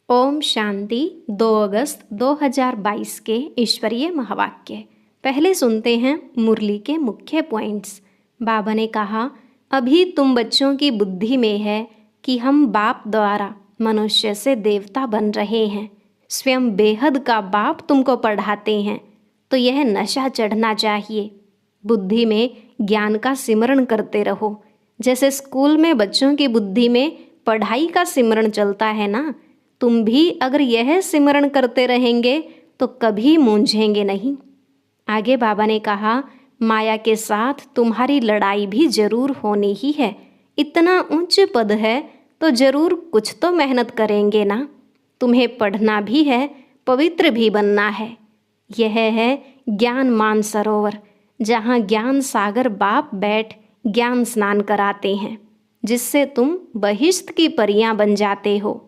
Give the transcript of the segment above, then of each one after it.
ओम शांति। 2 अगस्त 2022 के ईश्वरीय महावाक्य। पहले सुनते हैं मुरली के मुख्य पॉइंट्स। बाबा ने कहा, अभी तुम बच्चों की बुद्धि में है कि हम बाप द्वारा मनुष्य से देवता बन रहे हैं। स्वयं बेहद का बाप तुमको पढ़ाते हैं, तो यह नशा चढ़ना चाहिए। बुद्धि में ज्ञान का सिमरण करते रहो। जैसे स्कूल में बच्चों की बुद्धि में पढ़ाई का सिमरण चलता है ना, तुम भी अगर यह सिमरण करते रहेंगे तो कभी मूंझेंगे नहीं। आगे बाबा ने कहा, माया के साथ तुम्हारी लड़ाई भी जरूर होनी ही है। इतना उच्च पद है तो जरूर कुछ तो मेहनत करेंगे ना। तुम्हें पढ़ना भी है, पवित्र भी बनना है। यह है ज्ञान मान सरोवर, जहाँ ज्ञान सागर बाप बैठ ज्ञान स्नान कराते हैं, जिससे तुम बहिष्ठ की परियां बन जाते हो।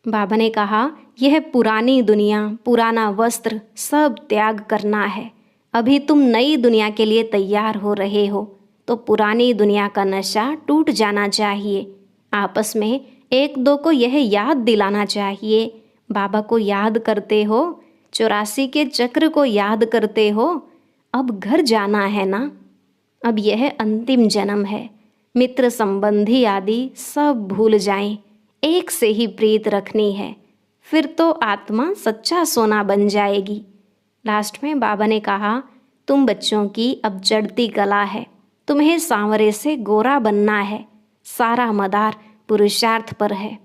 बाबा ने कहा, यह पुरानी दुनिया, पुराना वस्त्र सब त्याग करना है। अभी तुम नई दुनिया के लिए तैयार हो रहे हो, तो पुरानी दुनिया का नशा टूट जाना चाहिए। आपस में एक दो को यह याद दिलाना चाहिए। बाबा को याद करते हो, 84 के चक्र को याद करते हो। अब घर जाना है ना। अब यह अंतिम जन्म है। मित्र संबंधी आदि सब भूल जाएं, एक से ही प्रीत रखनी है, फिर तो आत्मा सच्चा सोना बन जाएगी। लास्ट में बाबा ने कहा, तुम बच्चों की अब चढ़ती कला है, तुम्हें सांवरे से गोरा बनना है। सारा मदार पुरुषार्थ पर है।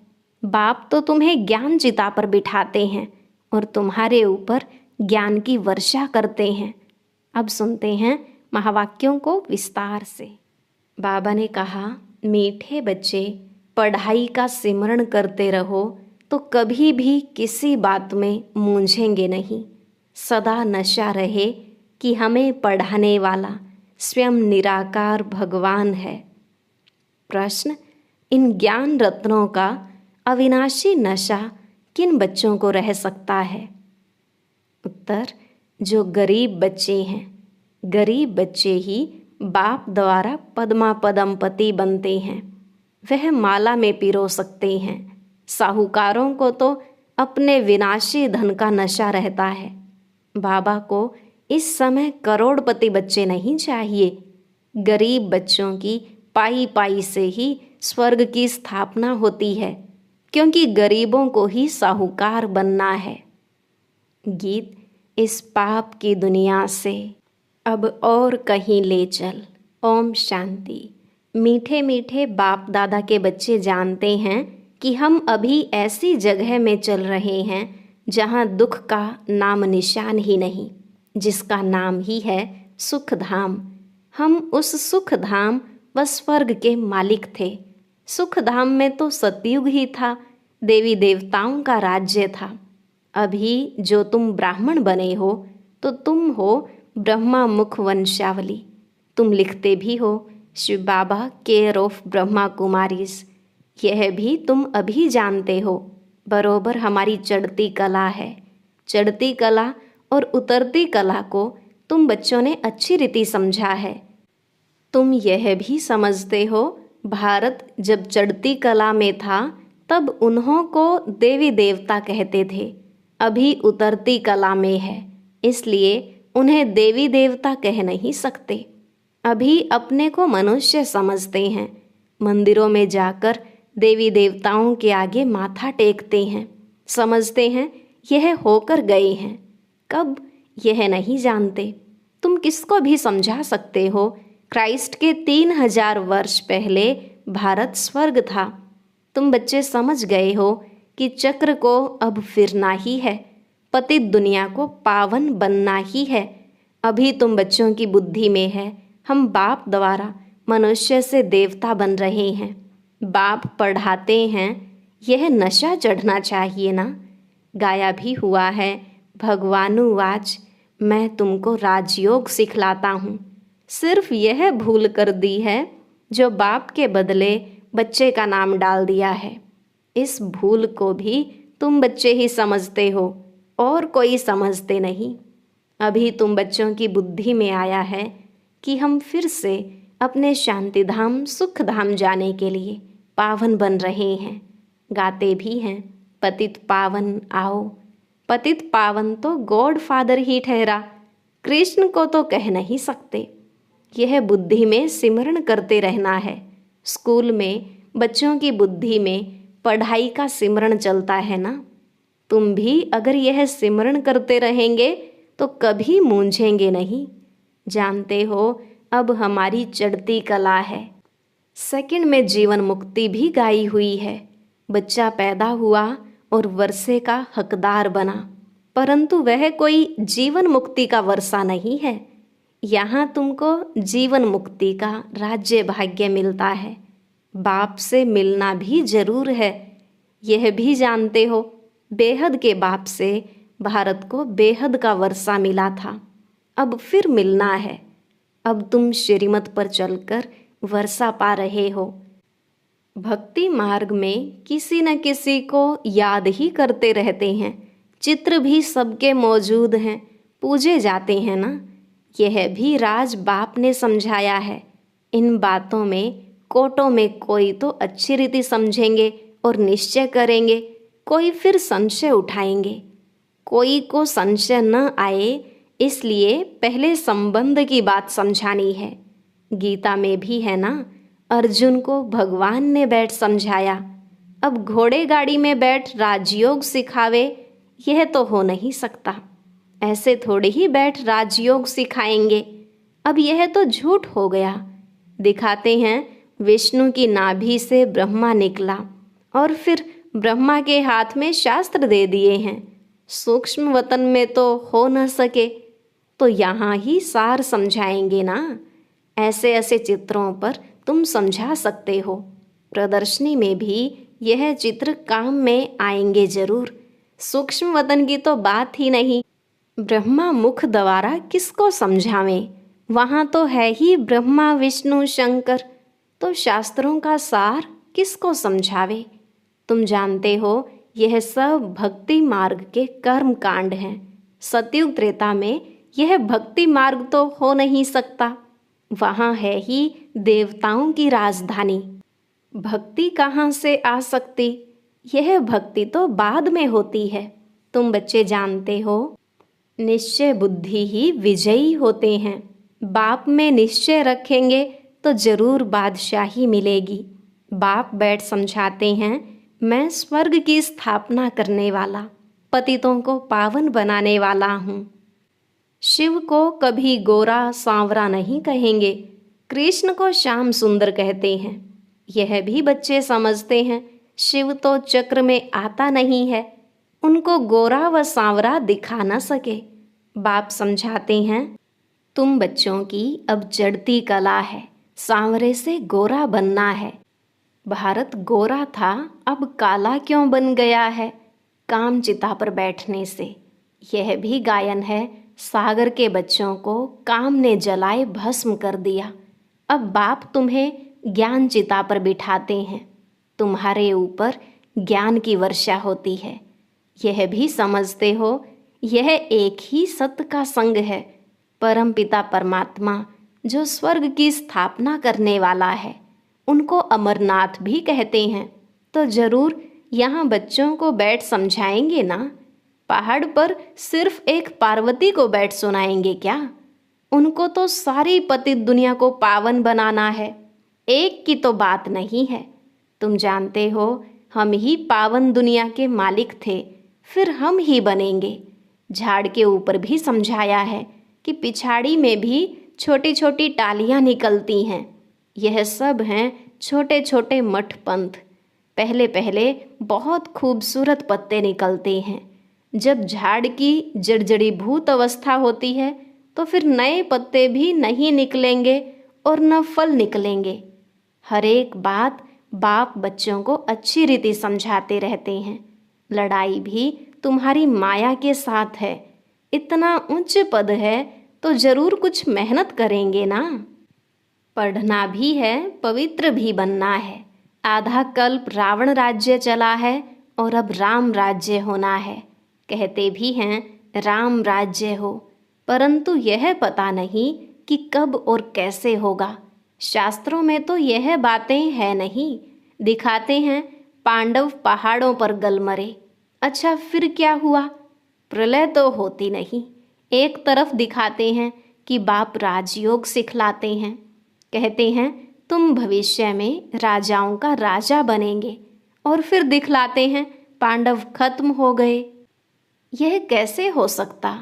बाप तो तुम्हें ज्ञान चिता पर बिठाते हैं और तुम्हारे ऊपर ज्ञान की वर्षा करते हैं। अब सुनते हैं महावाक्यों को विस्तार से। बाबा ने कहा, मीठे बच्चे, पढ़ाई का सिमरण करते रहो तो कभी भी किसी बात में मूंझेंगे नहीं। सदा नशा रहे कि हमें पढ़ाने वाला स्वयं निराकार भगवान है। प्रश्न, इन ज्ञान रत्नों का अविनाशी नशा किन बच्चों को रह सकता है? उत्तर, जो गरीब बच्चे हैं। गरीब बच्चे ही बाप द्वारा पद्मा पदमपति बनते हैं। वह माला में पिरो सकते हैं। साहूकारों को तो अपने विनाशी धन का नशा रहता है। बाबा को इस समय करोड़पति बच्चे नहीं चाहिए। गरीब बच्चों की पाई पाई से ही स्वर्ग की स्थापना होती है, क्योंकि गरीबों को ही साहूकार बनना है। गीत, इस पाप की दुनिया से अब और कहीं ले चल। ओम शांति। मीठे मीठे बाप दादा के बच्चे जानते हैं कि हम अभी ऐसी जगह में चल रहे हैं जहाँ दुख का नाम निशान ही नहीं, जिसका नाम ही है सुख धाम। हम उस सुख धाम व स्वर्ग के मालिक थे। सुख धाम में तो सतयुग ही था, देवी देवताओं का राज्य था। अभी जो तुम ब्राह्मण बने हो तो तुम हो ब्रह्मा मुख वंशावली। तुम लिखते भी हो शिव बाबा केयर ऑफ ब्रह्मा कुमारीज। यह भी तुम अभी जानते हो। बरोबर हमारी चढ़ती कला है। चढ़ती कला और उतरती कला को तुम बच्चों ने अच्छी रीति समझा है। तुम यह भी समझते हो, भारत जब चढ़ती कला में था तब उन्हों को देवी देवता कहते थे। अभी उतरती कला में है, इसलिए उन्हें देवी देवता कह नहीं सकते। अभी अपने को मनुष्य समझते हैं। मंदिरों में जाकर देवी देवताओं के आगे माथा टेकते हैं, समझते हैं यह होकर गए हैं। कब, यह नहीं जानते। तुम किसको भी समझा सकते हो, क्राइस्ट के 3000 वर्ष पहले भारत स्वर्ग था। तुम बच्चे समझ गए हो कि चक्र को अब फिरना ही है, पतित दुनिया को पावन बनना ही है। अभी तुम बच्चों की बुद्धि में है, हम बाप द्वारा मनुष्य से देवता बन रहे हैं। बाप पढ़ाते हैं, यह नशा चढ़ना चाहिए ना। गाया भी हुआ है, भगवानुवाच, मैं तुमको राजयोग सिखलाता हूँ। सिर्फ यह भूल कर दी है जो बाप के बदले बच्चे का नाम डाल दिया है। इस भूल को भी तुम बच्चे ही समझते हो और कोई समझते नहीं। अभी तुम बच्चों की बुद्धि में आया है कि हम फिर से अपने शांति धाम सुख धाम जाने के लिए पावन बन रहे हैं। गाते भी हैं, पतित पावन आओ। पतित पावन तो गॉड फादर ही ठहरा, कृष्ण को तो कह नहीं सकते। यह बुद्धि में सिमरण करते रहना है। स्कूल में बच्चों की बुद्धि में पढ़ाई का सिमरण चलता है ना। तुम भी अगर यह सिमरण करते रहेंगे तो कभी मूंझेंगे नहीं। जानते हो, अब हमारी चढ़ती कला है। सेकंड में जीवन मुक्ति भी गाई हुई है। बच्चा पैदा हुआ और वर्षे का हकदार बना, परंतु वह कोई जीवन मुक्ति का वर्षा नहीं है। यहाँ तुमको जीवन मुक्ति का राज्य भाग्य मिलता है। बाप से मिलना भी जरूर है। यह भी जानते हो, बेहद के बाप से भारत को बेहद का वर्षा मिला था। अब फिर मिलना है। अब तुम श्रीमत पर चलकर वर्षा पा रहे हो। भक्ति मार्ग में किसी न किसी को याद ही करते रहते हैं। चित्र भी सबके मौजूद हैं, पूजे जाते हैं ना। यह भी राज बाप ने समझाया है। इन बातों में कोटों में कोई तो अच्छी रीति समझेंगे और निश्चय करेंगे, कोई फिर संशय उठाएंगे। कोई को संशय न आए इसलिए पहले संबंध की बात समझानी है। गीता में भी है ना, अर्जुन को भगवान ने बैठ समझाया। अब घोड़े गाड़ी में बैठ राजयोग सिखावे, यह तो हो नहीं सकता। ऐसे थोड़े ही बैठ राजयोग सिखाएंगे। अब यह तो झूठ हो गया। दिखाते हैं विष्णु की नाभि से ब्रह्मा निकला और फिर ब्रह्मा के हाथ में शास्त्र दे दिए हैं। सूक्ष्म वतन में तो हो न सके, तो यहाँ ही सार समझाएंगे ना। ऐसे ऐसे चित्रों पर तुम समझा सकते हो। प्रदर्शनी में भी यह चित्र काम में आएंगे जरूर। सूक्ष्म वतन की तो बात ही नहीं। ब्रह्मा मुख द्वारा किसको समझावें? वहाँ तो है ही ब्रह्मा विष्णु शंकर, तो शास्त्रों का सार किसको समझावे? तुम जानते हो, यह सब भक्ति मार्ग के कर्म कांड हैं। सतयुग त्रेता में यह भक्ति मार्ग तो हो नहीं सकता। वहाँ है ही देवताओं की राजधानी। भक्ति कहाँ से आ सकती? यह भक्ति तो बाद में होती है। तुम बच्चे जानते हो, निश्चय बुद्धि ही विजयी होते हैं। बाप में निश्चय रखेंगे तो जरूर बादशाही मिलेगी। बाप बैठ समझाते हैं, मैं स्वर्ग की स्थापना करने वाला, पतितों को पावन बनाने वाला हूँ। शिव को कभी गोरा सांवरा नहीं कहेंगे, कृष्ण को श्याम सुंदर कहते हैं। यह भी बच्चे समझते हैं। शिव तो चक्र में आता नहीं है, उनको गोरा व सांवरा दिखा न सके। बाप समझाते हैं, तुम बच्चों की अब चढ़ती कला है, सांवरे से गोरा बनना है। भारत गोरा था, अब काला क्यों बन गया है? काम चिता पर बैठने से। यह भी गायन है, सागर के बच्चों को काम ने जलाए भस्म कर दिया। अब बाप तुम्हें ज्ञान चिता पर बिठाते हैं, तुम्हारे ऊपर ज्ञान की वर्षा होती है। यह भी समझते हो, यह एक ही सत्य का संग है, परमपिता परमात्मा जो स्वर्ग की स्थापना करने वाला है। उनको अमरनाथ भी कहते हैं। तो जरूर यहाँ बच्चों को बैठ समझाएंगे ना। पहाड़ पर सिर्फ एक पार्वती को बैठ सुनाएंगे क्या? उनको तो सारी पतित दुनिया को पावन बनाना है, एक की तो बात नहीं है। तुम जानते हो, हम ही पावन दुनिया के मालिक थे, फिर हम ही बनेंगे। झाड़ के ऊपर भी समझाया है कि पिछाड़ी में भी छोटी छोटी टालियाँ निकलती हैं। यह सब हैं छोटे छोटे मठ पंथ। पहले पहले बहुत खूबसूरत पत्ते निकलते हैं। जब झाड़ की जर्जरीभूत अवस्था होती है तो फिर नए पत्ते भी नहीं निकलेंगे और न फल निकलेंगे। हर एक बात बाप बच्चों को अच्छी रीति समझाते रहते हैं। लड़ाई भी तुम्हारी माया के साथ है। इतना उच्च पद है तो जरूर कुछ मेहनत करेंगे ना। पढ़ना भी है, पवित्र भी बनना है। आधा कल्प रावण राज्य चला है और अब राम राज्य होना है। कहते भी हैं राम राज्य हो, परंतु यह पता नहीं कि कब और कैसे होगा। शास्त्रों में तो यह बातें है नहीं। दिखाते हैं पांडव पहाड़ों पर गल मरे, अच्छा फिर क्या हुआ? प्रलय तो होती नहीं। एक तरफ दिखाते हैं कि बाप राजयोग सिखलाते हैं, कहते हैं तुम भविष्य में राजाओं का राजा बनेंगे, और फिर दिखलाते हैं पांडव खत्म हो गए। यह कैसे हो सकता?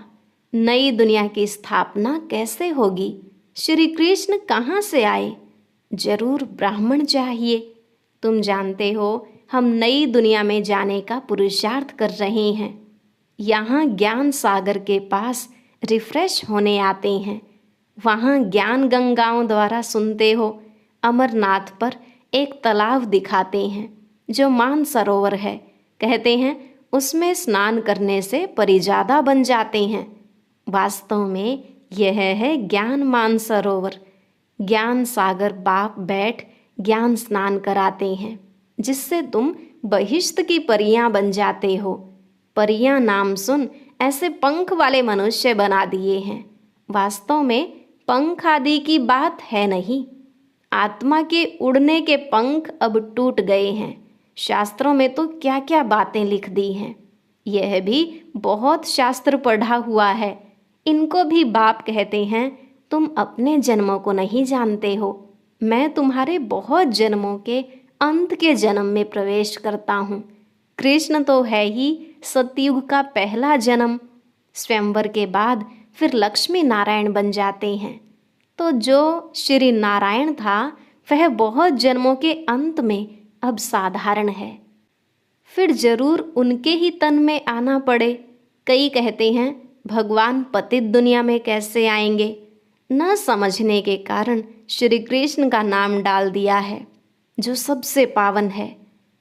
नई दुनिया की स्थापना कैसे होगी? श्री कृष्ण कहाँ से आए? जरूर ब्राह्मण चाहिए। तुम जानते हो हम नई दुनिया में जाने का पुरुषार्थ कर रहे हैं। यहाँ ज्ञान सागर के पास रिफ्रेश होने आते हैं। वहाँ ज्ञान गंगाओं द्वारा सुनते हो। अमरनाथ पर एक तालाब दिखाते हैं जो मानसरोवर है। कहते हैं उसमें स्नान करने से परिजादा बन जाते हैं। वास्तव में यह है ज्ञान मानसरोवर। ज्ञान सागर बाप बैठ ज्ञान स्नान कराते हैं, जिससे तुम बहिष्ठ की परियां बन जाते हो। परियां नाम सुन ऐसे पंख वाले मनुष्य बना दिए हैं। वास्तव में पंख आदि की बात है नहीं। आत्मा के उड़ने के पंख अब टूट गए हैं। शास्त्रों में तो क्या क्या बातें लिख दी हैं। यह भी बहुत शास्त्र पढ़ा हुआ है। इनको भी बाप कहते हैं तुम अपने जन्मों को नहीं जानते हो। मैं तुम्हारे बहुत जन्मों के अंत के जन्म में प्रवेश करता हूँ। कृष्ण तो है ही सतयुग का पहला जन्म। स्वयंवर के बाद फिर लक्ष्मी नारायण बन जाते हैं। तो जो श्री नारायण था वह बहुत जन्मों के अंत में अब साधारण है। फिर जरूर उनके ही तन में आना पड़े। कई कहते हैं भगवान पतित दुनिया में कैसे आएंगे? न समझने के कारण श्री कृष्ण का नाम डाल दिया है जो सबसे पावन है,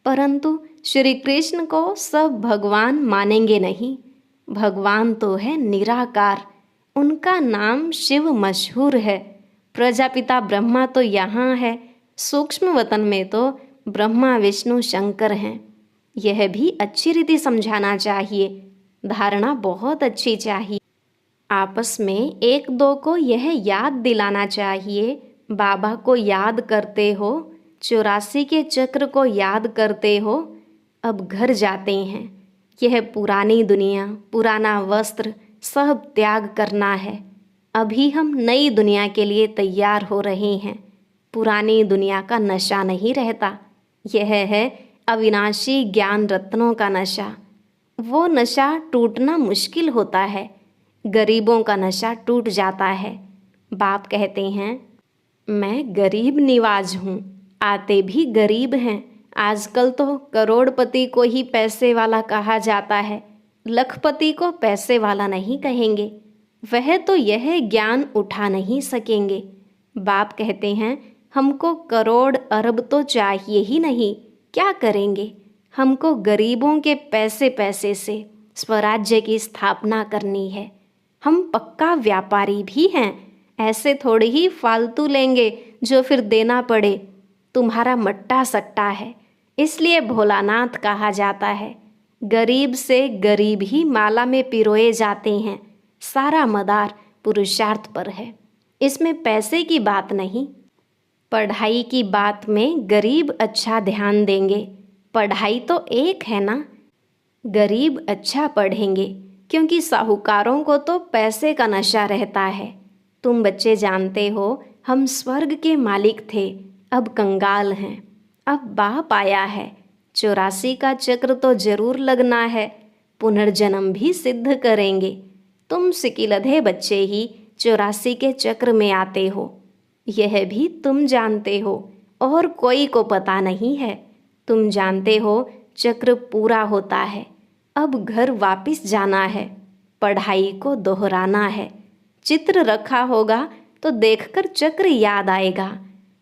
परंतु श्री कृष्ण को सब भगवान मानेंगे नहीं। भगवान तो है निराकार। उनका नाम शिव मशहूर है। प्रजापिता ब्रह्मा तो यहाँ है। सूक्ष्म वतन में तो ब्रह्मा विष्णु शंकर हैं। यह भी अच्छी रीति समझाना चाहिए। धारणा बहुत अच्छी चाहिए। आपस में एक दो को यह याद दिलाना चाहिए। बाबा को याद करते हो, 84 के चक्र को याद करते हो। अब घर जाते हैं। यह पुरानी दुनिया, पुराना वस्त्र सब त्याग करना है। अभी हम नई दुनिया के लिए तैयार हो रहे हैं। पुरानी दुनिया का नशा नहीं रहता। यह है अविनाशी ज्ञान रत्नों का नशा। वो नशा टूटना मुश्किल होता है। गरीबों का नशा टूट जाता है। बाप कहते हैं मैं गरीब निवाज हूँ। आते भी गरीब हैं। आजकल तो करोड़पति को ही पैसे वाला कहा जाता है। लखपति को पैसे वाला नहीं कहेंगे। वह तो यह ज्ञान उठा नहीं सकेंगे। बाप कहते हैं हमको करोड़ अरब तो चाहिए ही नहीं। क्या करेंगे? हमको गरीबों के पैसे पैसे से स्वराज्य की स्थापना करनी है। हम पक्का व्यापारी भी हैं। ऐसे थोड़े ही फालतू लेंगे जो फिर देना पड़े। तुम्हारा मट्टा सट्टा है, इसलिए भोलानाथ कहा जाता है। गरीब से गरीब ही माला में पिरोए जाते हैं। सारा मदार पुरुषार्थ पर है। इसमें पैसे की बात नहीं। पढ़ाई की बात में गरीब अच्छा ध्यान देंगे। पढ़ाई तो एक है ना। गरीब अच्छा पढ़ेंगे क्योंकि साहूकारों को तो पैसे का नशा रहता है। तुम बच्चे जानते हो हम स्वर्ग के मालिक थे, अब कंगाल हैं। अब बाप आया है। 84 का चक्र तो जरूर लगना है। पुनर्जन्म भी सिद्ध करेंगे। तुम सिकिलधे बच्चे ही 84 के चक्र में आते हो। यह भी तुम जानते हो और कोई को पता नहीं है। तुम जानते हो चक्र पूरा होता है। अब घर वापस जाना है। पढ़ाई को दोहराना है। चित्र रखा होगा तो देखकर चक्र याद आएगा।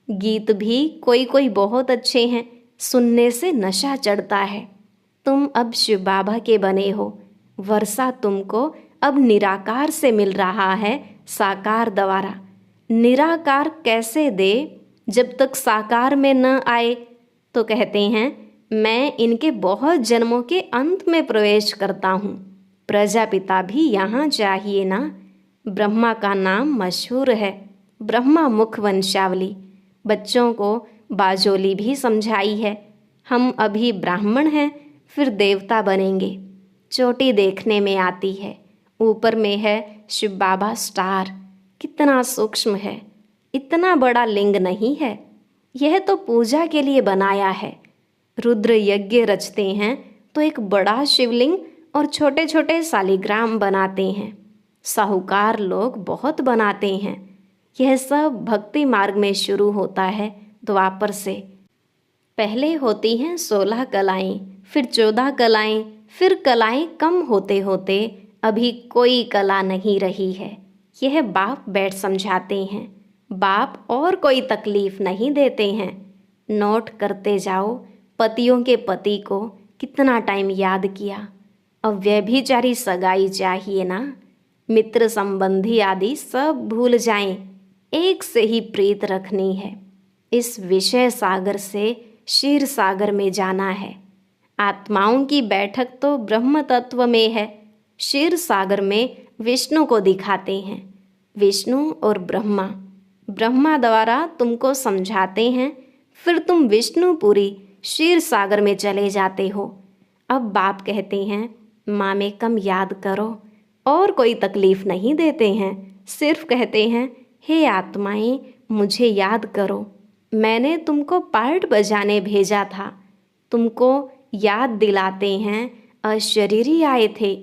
गीत भी कोई कोई बहुत अच्छे हैं, सुनने से नशा चढ़ता है। तुम अब शिव बाबा के बने हो। वर्षा तुमको अब निराकार से मिल रहा है, साकार द्वारा। निराकार कैसे दे जब तक साकार में न आए? तो कहते हैं मैं इनके बहुत जन्मों के अंत में प्रवेश करता हूँ। प्रजापिता भी यहाँ चाहिए ना। ब्रह्मा का नाम मशहूर है। ब्रह्मा मुख वंशावली। बच्चों को बाजोली भी समझाई है। हम अभी ब्राह्मण हैं, फिर देवता बनेंगे। चोटी देखने में आती है, ऊपर में है शिव बाबा स्टार। कितना सूक्ष्म है, इतना बड़ा लिंग नहीं है। यह तो पूजा के लिए बनाया है। रुद्र यज्ञ रचते हैं तो एक बड़ा शिवलिंग और छोटे छोटे शालिग्राम बनाते हैं। साहूकार लोग बहुत बनाते हैं। यह सब भक्ति मार्ग में शुरू होता है द्वापर से। पहले होती हैं 16 कलाएं, फिर 14 कलाएं, फिर कलाएं कम होते होते अभी कोई कला नहीं रही है। यह बाप बैठ समझाते हैं। बाप और कोई तकलीफ नहीं देते हैं। नोट करते जाओ पतियों के पति को कितना टाइम याद किया। अब व्यभिचारी सगाई चाहिए ना। मित्र संबंधी आदि सब भूल जाएं, एक से ही प्रीत रखनी है। इस विषय सागर से क्षीर सागर में जाना है। आत्माओं की बैठक तो ब्रह्म तत्व में है। क्षीर सागर में विष्णु को दिखाते हैं। विष्णु और ब्रह्मा, ब्रह्मा द्वारा तुमको समझाते हैं, फिर तुम विष्णुपुरी क्षीर सागर में चले जाते हो। अब बाप कहते हैं माँ में कम याद करो, और कोई तकलीफ नहीं देते हैं। सिर्फ कहते हैं हे आत्माएं मुझे याद करो, मैंने तुमको पार्ट बजाने भेजा था। तुमको याद दिलाते हैं अशरीरी आए थे।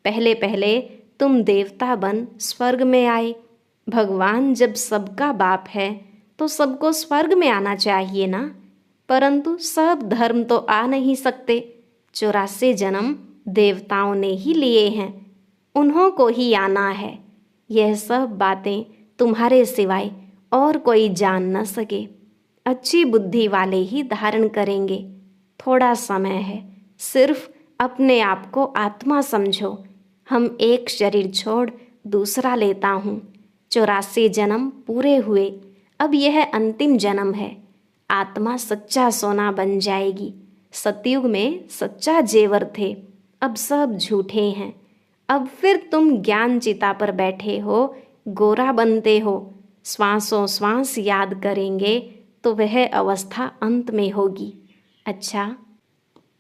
पहले पहले तुम देवता बन स्वर्ग में आए। भगवान जब सबका बाप है तो सबको स्वर्ग में आना चाहिए ना। परंतु सब धर्म तो आ नहीं सकते। 84 जन्म देवताओं ने ही लिए हैं, उन्हों को ही आना है। यह सब बातें तुम्हारे सिवाय और कोई जान न सके। अच्छी बुद्धि वाले ही धारण करेंगे। थोड़ा समय है, सिर्फ अपने आप को आत्मा समझो। हम एक शरीर छोड़ दूसरा लेता हूँ। 84 जन्म पूरे हुए, अब यह अंतिम जन्म है। आत्मा सच्चा सोना बन जाएगी। सतयुग में सच्चा जेवर थे, अब सब झूठे हैं। अब फिर तुम ज्ञान चिता पर बैठे हो, गोरा बनते हो। श्वासों श्वास याद करेंगे तो वह अवस्था अंत में होगी। अच्छा,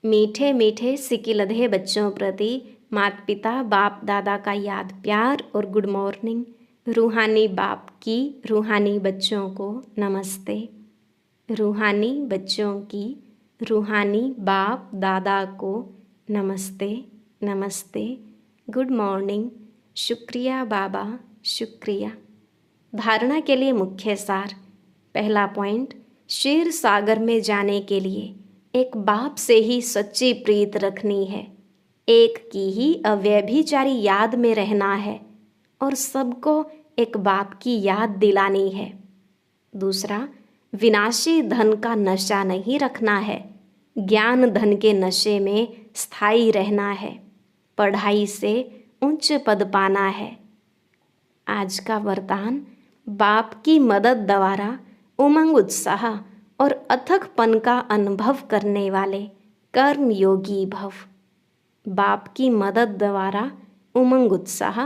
मीठे मीठे सिकिलधे बच्चों प्रति माता पिता बाप दादा का याद प्यार और गुड मॉर्निंग। रूहानी बाप की रूहानी बच्चों को नमस्ते। रूहानी बच्चों की रूहानी बाप दादा को नमस्ते नमस्ते, गुड मॉर्निंग। शुक्रिया बाबा, शुक्रिया। धारणा के लिए मुख्य सार। पहला पॉइंट, क्षीर सागर में जाने के लिए एक बाप से ही सच्ची प्रीत रखनी है। एक की ही अव्यभिचारी याद में रहना है और सबको एक बाप की याद दिलानी है। दूसरा, विनाशी धन का नशा नहीं रखना है। ज्ञान धन के नशे में स्थायी रहना है। पढ़ाई से उच्च पद पाना है। आज का वरदान, बाप की मदद द्वारा उमंग उत्साह और अथकपन का अनुभव करने वाले कर्म योगी भव। बाप की मदद द्वारा उमंग उत्साह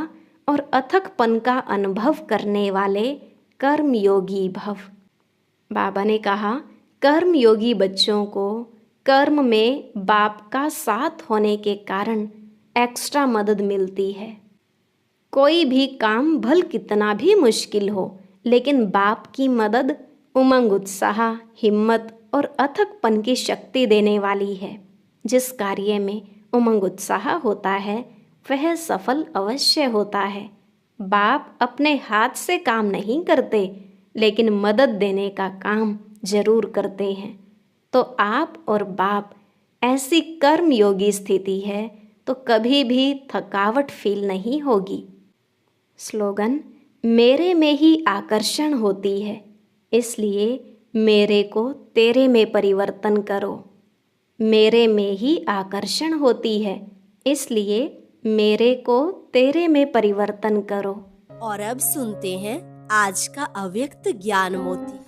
और अथकपन का अनुभव करने वाले कर्म योगी भव। बाबा ने कहा, कर्म योगी बच्चों को कर्म में बाप का साथ होने के कारण एक्स्ट्रा मदद मिलती है। कोई भी काम भल कितना भी मुश्किल हो, लेकिन बाप की मदद उमंग उत्साह, हिम्मत और अथकपन की शक्ति देने वाली है। जिस कार्य में उमंग उत्साह होता है वह सफल अवश्य होता है। बाप अपने हाथ से काम नहीं करते, लेकिन मदद देने का काम जरूर करते हैं। तो आप और बाप ऐसी कर्म योगी स्थिति है तो कभी भी थकावट फील नहीं होगी। स्लोगन, मेरे में ही आकर्षण होती है, इसलिए मेरे को तेरे में परिवर्तन करो। मेरे में ही आकर्षण होती है, इसलिए मेरे को तेरे में परिवर्तन करो। और अब सुनते हैं आज का अव्यक्त ज्ञान मोती।